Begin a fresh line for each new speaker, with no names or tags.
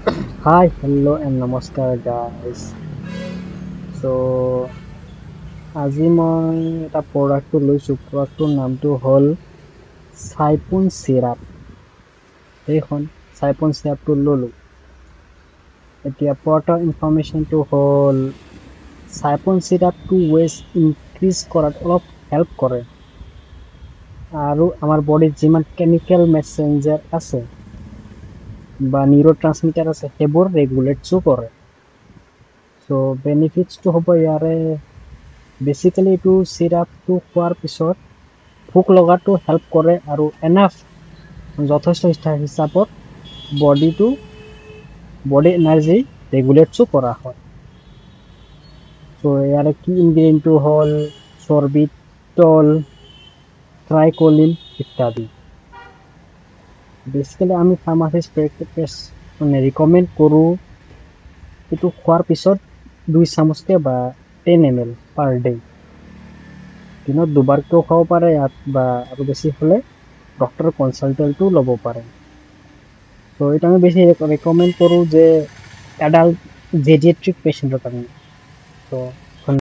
Hi, hello and namaskar guys. So আজি মই এটা প্ৰডাক্টটো লৈছোঁ প্ৰডাক্টটোৰ নামটো হ'ল চাইপুন চিৰাপ সেইখন চাইপুন চিৰাপটো ল'লোঁ এতিয়া প্ৰডাক্টৰ ইনফৰমেশ্যনটো হ'ল চাইপুন চিৰাপটো ৱেইট ইনক্ৰিজ কৰাত অলপ হেল্প কৰে আৰু আমাৰ বডিত যিমান কেমিকেল মেছেঞ্জাৰ আছে বা নিউৰ ট্ৰান্সমিটাৰ আছে সেইবোৰ ৰেগুলেটছো কৰে চ' বেনিফিটছটো হ'ব ইয়াৰে বেচিকেলি এইটো চিৰাপটো খোৱাৰ পিছত ভোক লগাটো হেল্প কৰে আৰু এনাফ যথেষ্ট হিচাপত বডি এনাৰ্জি ৰেগুলেটছো কৰা হয় চ' ইয়াৰে কি ইনগ্ৰেডিয়েণ্টটো হ'ল চৰ্বিটল ট্ৰাইকলিন ইত্যাদি বেচিকেলি আমি ফাৰ্মাচিষ্ট মানে ৰিকমেণ্ড কৰোঁ এইটো খোৱাৰ পিছত 2 চামুচকে বা 10 ml পাৰ ডে দিনত দুবাৰকেও খাব পাৰে ইয়াত বা আৰু বেছি হ'লে ডক্টৰৰ কনচাল্টেণ্টটো ল'ব পাৰে চ' এইটো আমি বেছি ৰেকমেণ্ড কৰোঁ যে এডাল্ট জেডিয়েট্ৰিক পেচেণ্টৰ কাৰণে চ'